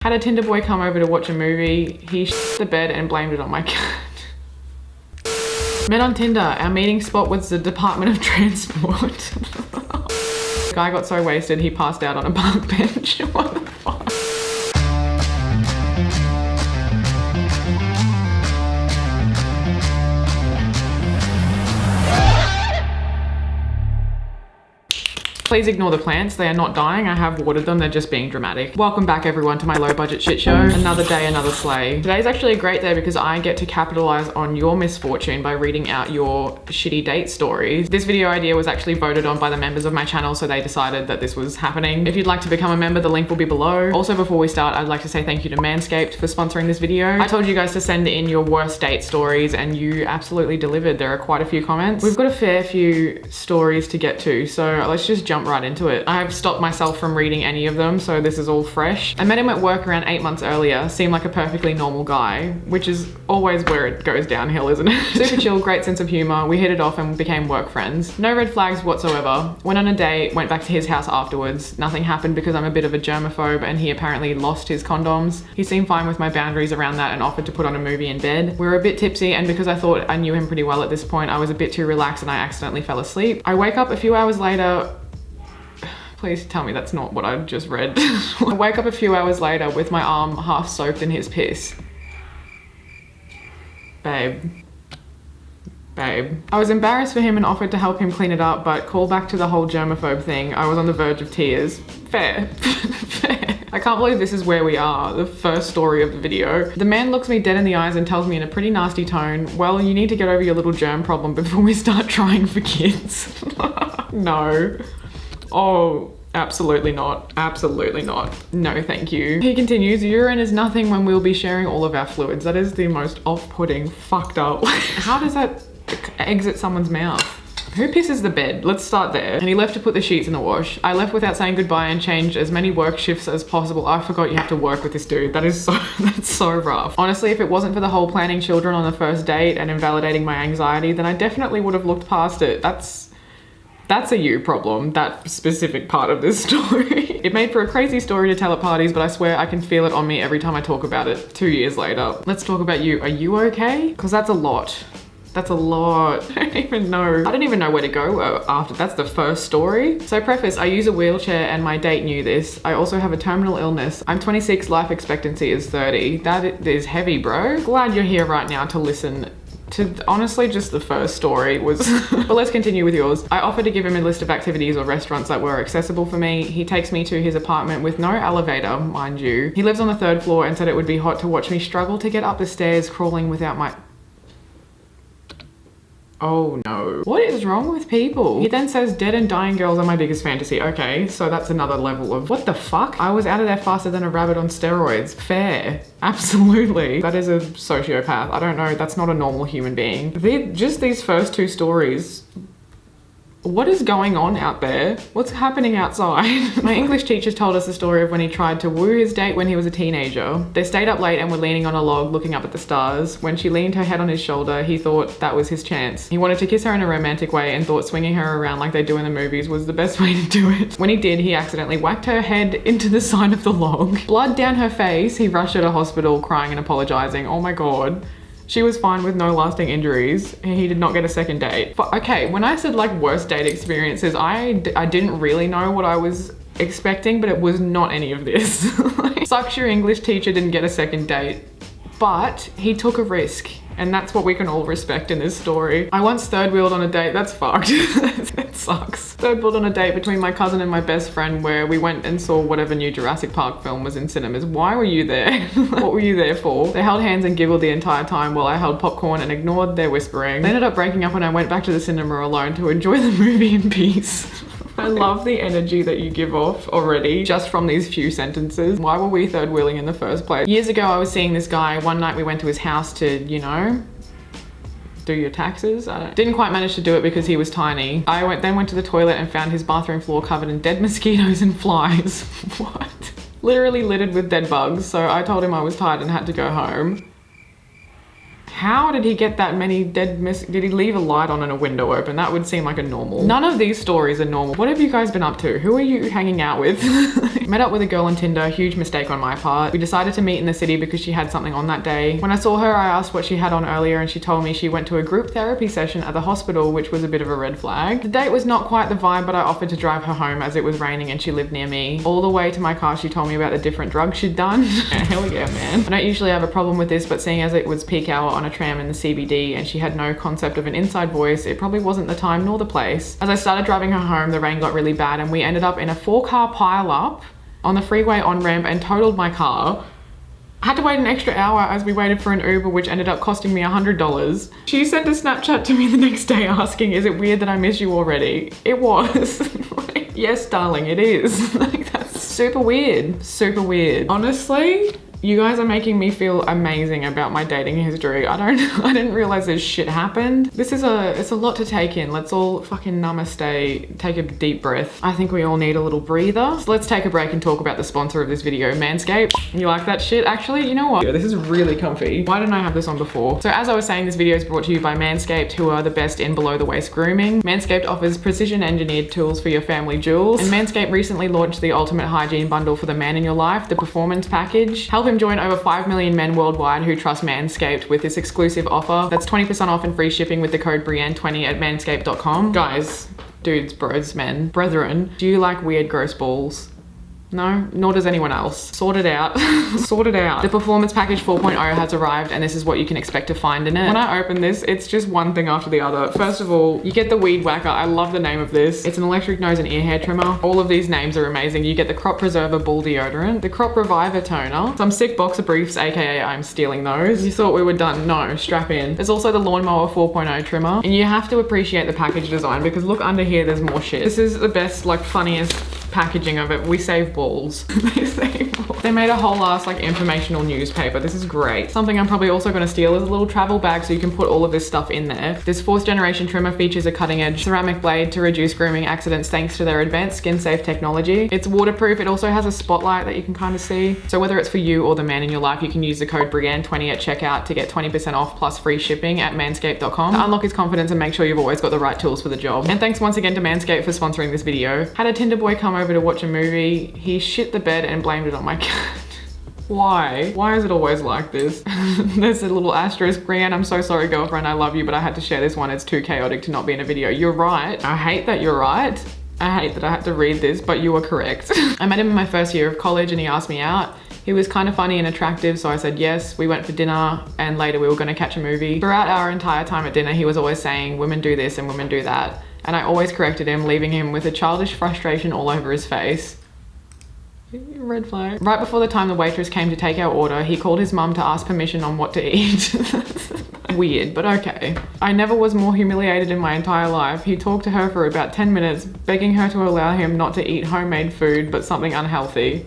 Had a Tinder boy come over to watch a movie. He shit the bed and blamed it on my cat. Met on Tinder. Our meeting spot was the Department of Transport. The guy got so wasted he passed out on a park bench. What the fuck? Please ignore the plants, they are not dying. I have watered them, they're just being dramatic. Welcome back everyone to my low budget shit show. Another day, another sleigh. Today's actually a great day because I get to capitalize on your misfortune by reading out your shitty date stories. This video idea was actually voted on by the members of my channel, so they decided that this was happening. If you'd like to become a member, the link will be below. Also, before we start, I'd like to say thank you to Manscaped for sponsoring this video. I told you guys to send in your worst date stories and you absolutely delivered. There are quite a few comments. We've got a fair few stories to get to, so let's just jump right into it. I have stopped myself from reading any of them, so this is all fresh. I met him at work around 8 months earlier, seemed like a perfectly normal guy, which is always where it goes downhill, isn't it? Super chill, great sense of humor. We hit it off and became work friends. No red flags whatsoever. Went on a date, went back to his house afterwards. Nothing happened because I'm a bit of a germaphobe and he apparently lost his condoms. He seemed fine with my boundaries around that and offered to put on a movie in bed. We were a bit tipsy and because I thought I knew him pretty well at this point, I was a bit too relaxed and I accidentally fell asleep. I wake up a few hours later. Please tell me that's not what I just read. I wake up a few hours later with my arm half soaked in his piss. Babe. I was embarrassed for him and offered to help him clean it up, but call back to the whole germaphobe thing. I was on the verge of tears. Fair. Fair. I can't believe this is where we are, the first story of the video. The man looks me dead in the eyes and tells me in a pretty nasty tone, well, you need to get over your little germ problem before we start trying for kids. No. Oh, absolutely not. Absolutely not. No, thank you. He continues, urine is nothing when we'll be sharing all of our fluids. That is the most off-putting, fucked up. How does that exit someone's mouth? Who pisses the bed? Let's start there. And he left to put the sheets in the wash. I left without saying goodbye and changed as many work shifts as possible. I forgot you have to work with this dude. That's so rough. Honestly, if it wasn't for the whole planning children on the first date and invalidating my anxiety, then I definitely would have looked past it. That's a you problem, that specific part of this story. It made for a crazy story to tell at parties, but I swear I can feel it on me every time I talk about it 2 years later. Let's talk about you. Are you okay? Because that's a lot. That's a lot. I don't even know where to go after. That's the first story. So preface, I use a wheelchair and my date knew this. I also have a terminal illness. I'm 26, life expectancy is 30. That is heavy, bro. Glad you're here right now to listen to honestly just the first story was but let's continue with yours. I offered to give him a list of activities or restaurants that were accessible for me. He takes me to his apartment with no elevator, mind you. He lives on the 3rd floor and said it would be hot to watch me struggle to get up the stairs crawling without my... Oh no. What is wrong with people? He then says dead and dying girls are my biggest fantasy. Okay, so that's another level of what the fuck? I was out of there faster than a rabbit on steroids. Fair. Absolutely. That is a sociopath. I don't know. That's not a normal human being. Just these first two stories. What is going on out there? What's happening outside? My English teacher told us the story of when he tried to woo his date when he was a teenager. They stayed up late and were leaning on a log looking up at the stars. When she leaned her head on his shoulder, he thought that was his chance. He wanted to kiss her in a romantic way and thought swinging her around like they do in the movies was the best way to do it. When he did, he accidentally whacked her head into the side of the log. Blood down her face, he rushed her to hospital crying and apologizing. Oh my God. She was fine with no lasting injuries. He did not get a second date. But okay, when I said like worst date experiences, I didn't really know what I was expecting, but it was not any of this. Sucks your English teacher didn't get a second date, but he took a risk. And that's what we can all respect in this story. I once third wheeled on a date. That's fucked. That sucks. Third wheeled on a date between my cousin and my best friend where we went and saw whatever new Jurassic Park film was in cinemas. Why were you there? What were you there for? They held hands and giggled the entire time while I held popcorn and ignored their whispering. They ended up breaking up and I went back to the cinema alone to enjoy the movie in peace. I love the energy that you give off already just from these few sentences. Why were we third wheeling in the first place? Years ago, I was seeing this guy. One night we went to his house to, you know, do your taxes. Didn't quite manage to do it because he was tiny. I then went to the toilet and found his bathroom floor covered in dead mosquitoes and flies. What? Literally littered with dead bugs. So I told him I was tired and had to go home. How did he get that many did he leave a light on and a window open? That would seem like a normal. None of these stories are normal. What have you guys been up to? Who are you hanging out with? Met up with a girl on Tinder, huge mistake on my part. We decided to meet in the city because she had something on that day. When I saw her, I asked what she had on earlier and she told me she went to a group therapy session at the hospital, which was a bit of a red flag. The date was not quite the vibe, but I offered to drive her home as it was raining and she lived near me. All the way to my car, she told me about the different drugs she'd done. Hell yeah, man. I don't usually have a problem with this, but seeing as it was peak hour on a tram in the CBD and she had no concept of an inside voice, it probably wasn't the time nor the place. As I started driving her home, the rain got really bad and we ended up in a 4-car pile-up on the freeway on-ramp and totaled my car. I had to wait an extra hour as we waited for an Uber, which ended up costing me $100. She sent a Snapchat to me the next day asking, is it weird that I miss you already? It was. Like, yes, darling, it is. Like, that's super weird. Super weird. Honestly, you guys are making me feel amazing about my dating history. I didn't realize this shit happened. It's a lot to take in. Let's all fucking namaste, take a deep breath. I think we all need a little breather. So let's take a break and talk about the sponsor of this video, Manscaped. You like that shit? Actually, you know what? This is really comfy. Why didn't I have this on before? So as I was saying, this video is brought to you by Manscaped, who are the best in below the waist grooming. Manscaped offers precision engineered tools for your family jewels. And Manscaped recently launched the ultimate hygiene bundle for the man in your life, the performance package. Help him join over 5 million men worldwide who trust Manscaped with this exclusive offer. That's 20% off and free shipping with the code Brianne20 at manscaped.com. Guys, dudes, bros, men, brethren, do you like weird, gross balls? No, nor does anyone else. Sort it out. Sort it out. The Performance Package 4.0 has arrived and this is what you can expect to find in it. When I open this, it's just one thing after the other. First of all, you get the Weed Whacker. I love the name of this. It's an electric nose and ear hair trimmer. All of these names are amazing. You get the Crop Preserver Ball Deodorant, the Crop Reviver Toner, some sick boxer briefs, aka I'm stealing those. You thought we were done? No, strap in. There's also the Lawnmower 4.0 trimmer. And you have to appreciate the package design because look under here, there's more shit. This is the best, like funniest packaging of it. We save balls. They save balls. They made a whole ass like informational newspaper. This is great. Something I'm probably also going to steal is a little travel bag so you can put all of this stuff in there. This 4th generation trimmer features a cutting edge ceramic blade to reduce grooming accidents thanks to their advanced skin safe technology. It's waterproof. It also has a spotlight that you can kind of see. So whether it's for you or the man in your life, you can use the code Brianne20 at checkout to get 20% off plus free shipping at manscaped.com to unlock his confidence and make sure you've always got the right tools for the job. And thanks once again to Manscaped for sponsoring this video. Had a Tinder boy come over to watch a movie. He shit the bed and blamed it on my cat. Why? Why is it always like this? There's a little asterisk. Brianne, I'm so sorry, girlfriend. I love you, but I had to share this one. It's too chaotic to not be in a video. You're right. I hate that you're right. I hate that I had to read this, but you are correct. I met him in my first year of college and he asked me out. He was kind of funny and attractive, so I said yes. We went for dinner and later we were going to catch a movie. Throughout our entire time at dinner, he was always saying women do this and women do that. And I always corrected him, leaving him with a childish frustration all over his face. Red flag. Right before the time the waitress came to take our order, he called his mum to ask permission on what to eat. Weird, but okay. I never was more humiliated in my entire life. He talked to her for about 10 minutes, begging her to allow him not to eat homemade food, but something unhealthy.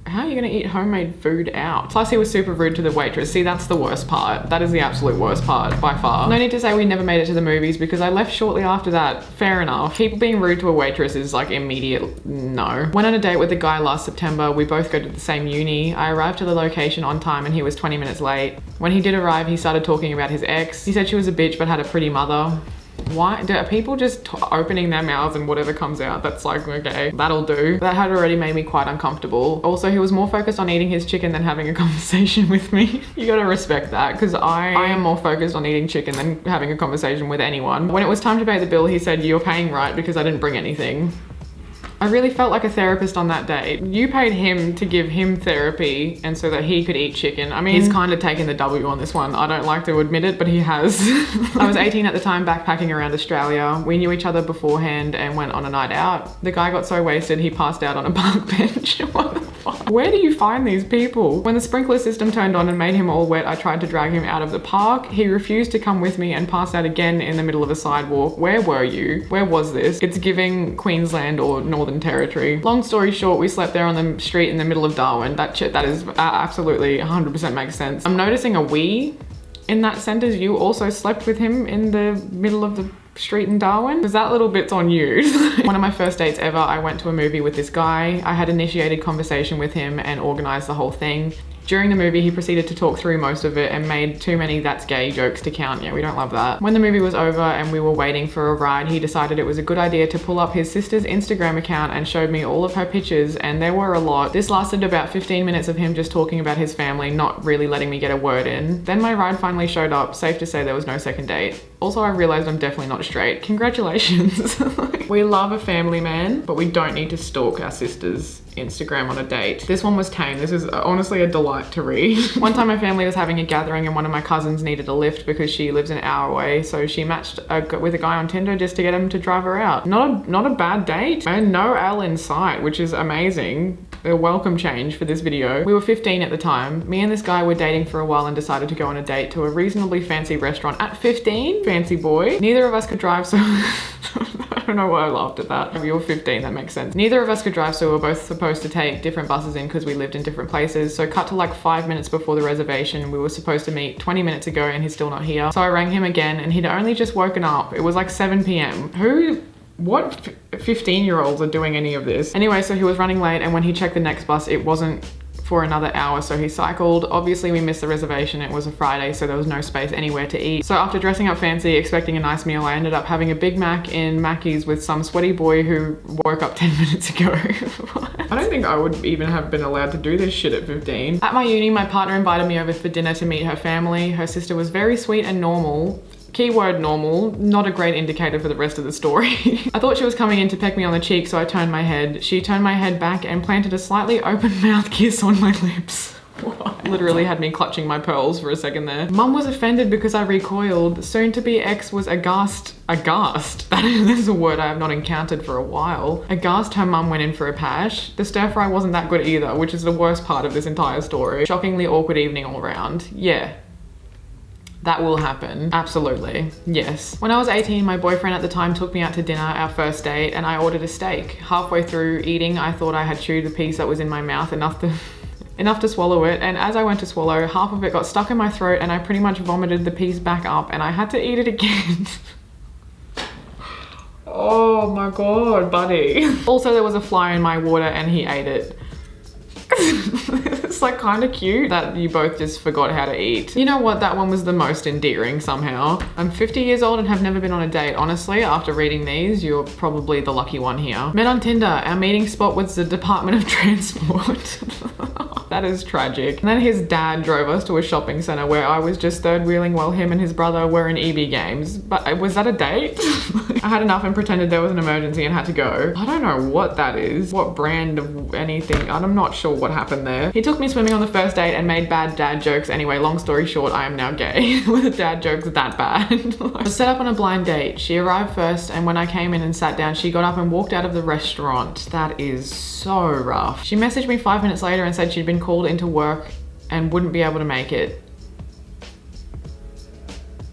How are you gonna eat homemade food out? Plus he was super rude to the waitress. See, that's the worst part. That is the absolute worst part by far. No need to say we never made it to the movies because I left shortly after that. Fair enough. People being rude to a waitress is like immediate no. Went on a date with a guy last September. We both go to the same uni. I arrived to the location on time and he was 20 minutes late. When he did arrive, he started talking about his ex. He said she was a bitch but had a pretty mother. Why are people just opening their mouths and whatever comes out? That's like, okay, that'll do. That had already made me quite uncomfortable. Also, he was more focused on eating his chicken than having a conversation with me. You gotta respect that because I am more focused on eating chicken than having a conversation with anyone. When it was time to pay the bill, he said, "You're paying right," because I didn't bring anything. I really felt like a therapist on that date. You paid him to give him therapy and so that he could eat chicken. I mean, he's kind of taken the W on this one. I don't like to admit it, but he has. I was 18 at the time, backpacking around Australia. We knew each other beforehand and went on a night out. The guy got so wasted, he passed out on a park bench. What the fuck? Where do you find these people? When the sprinkler system turned on and made him all wet, I tried to drag him out of the park. He refused to come with me and passed out again in the middle of a sidewalk. Where were you? Where was this? It's giving Queensland or Northern Territory. Long story short, we slept there on the street in the middle of Darwin. That is absolutely 100% makes sense. I'm noticing a we in that sentence. You also slept with him in the middle of the street in Darwin? Because that little bit's on you. One of my first dates ever, I went to a movie with this guy. I had initiated conversation with him and organized the whole thing. During the movie, he proceeded to talk through most of it and made too many "that's gay" jokes to count. Yeah, we don't love that. When the movie was over and we were waiting for a ride, he decided it was a good idea to pull up his sister's Instagram account and showed me all of her pictures, and there were a lot. This lasted about 15 minutes of him just talking about his family, not really letting me get a word in. Then my ride finally showed up. Safe to say there was no second date. Also, I realized I'm definitely not straight. Congratulations. We love a family man, but we don't need to stalk our sister's Instagram on a date. This one was tame. This is honestly a delight to read. One time my family was having a gathering and one of my cousins needed a lift because she lives an hour away, so she matched with a guy on Tinder just to get him to drive her out. Not a bad date, and no L in sight, which is amazing. A welcome change for this video. We were 15 at the time. Me and this guy were dating for a while and decided to go on a date to a reasonably fancy restaurant at 15. Fancy boy. Neither of us could drive, so I don't know why I laughed at that. We were 15, that makes sense. Neither of us could drive, so we were both supposed to take different buses in because we lived in different places. So cut to like 5 minutes before the reservation. We were supposed to meet 20 minutes ago and he's still not here. So I rang him again and he'd only just woken up. It was like 7 p.m. What 15-year-olds are doing any of this? Anyway, so he was running late, and when he checked the next bus, it wasn't for another hour, so he cycled. Obviously we missed the reservation. It was a Friday, so there was no space anywhere to eat. So after dressing up fancy, expecting a nice meal, I ended up having a Big Mac in Mackey's with some sweaty boy who woke up 10 minutes ago. I don't think I would even have been allowed to do this shit at 15. At my uni, my partner invited me over for dinner to meet her family. Her sister was very sweet and normal. Keyword normal, not a great indicator for the rest of the story. I thought she was coming in to peck me on the cheek, so I turned my head. She turned my head back and planted a slightly open mouth kiss on my lips. Literally had me clutching my pearls for a second there. Mum was offended because I recoiled. Soon-to-be ex was aghast. Aghast? That is a word I have not encountered for a while. Aghast her mum went in for a pash. The stir fry wasn't that good either, which is the worst part of this entire story. Shockingly awkward evening all round. Yeah. That will happen. Absolutely. Yes. When I was 18, my boyfriend at the time took me out to dinner, our first date, and I ordered a steak. Halfway through eating, I thought I had chewed the piece that was in my mouth enough to swallow it, and as I went to swallow, half of it got stuck in my throat and I pretty much vomited the piece back up and I had to eat it again. Oh my god, buddy. Also, there was a fly in my water and he ate it. It's like kind of cute that you both just forgot how to eat. You know what? That one was the most endearing somehow. I'm 50 years old and have never been on a date. Honestly, after reading these, you're probably the lucky one here. Met on Tinder. Our meeting spot was the Department of Transport. That is tragic. And then his dad drove us to a shopping center where I was just third wheeling while him and his brother were in EB games. But was that a date? I had enough and pretended there was an emergency and had to go. I don't know what that is. What brand of anything. I'm not sure what happened there. He took me swimming on the first date and made bad dad jokes. Anyway, long story short, I am now gay. With the dad jokes that bad. I was set up on a blind date. She arrived first, and when I came in and sat down, she got up and walked out of the restaurant. That is so rough. She messaged me 5 minutes later and said she'd been called into work and wouldn't be able to make it.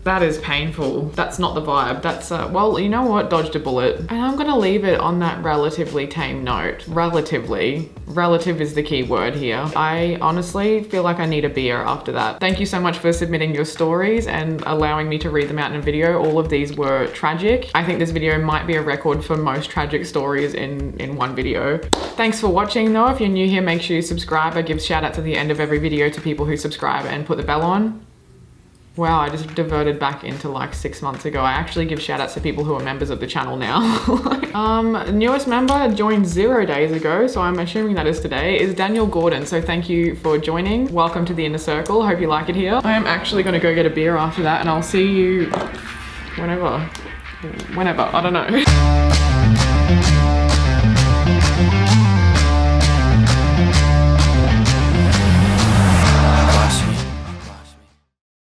That is painful. That's not the vibe. That's, well, you know what? Dodged a bullet. And I'm gonna leave it on that relatively tame note. Relatively. Relative is the key word here. I honestly feel like I need a beer after that. Thank you so much for submitting your stories and allowing me to read them out in a video. All of these were tragic. I think this video might be a record for most tragic stories in one video. Thanks for watching though. If you're new here, make sure you subscribe. I give shout outs at the end of every video to people who subscribe and put the bell on. Wow, I just diverted back into like 6 months ago. I actually give shout outs to people who are members of the channel now. Newest member joined 0 days ago, so I'm assuming that is today, is Daniel Gordon. So thank you for joining. Welcome to the inner circle. Hope you like it here. I am actually gonna go get a beer after that and I'll see you whenever, I don't know.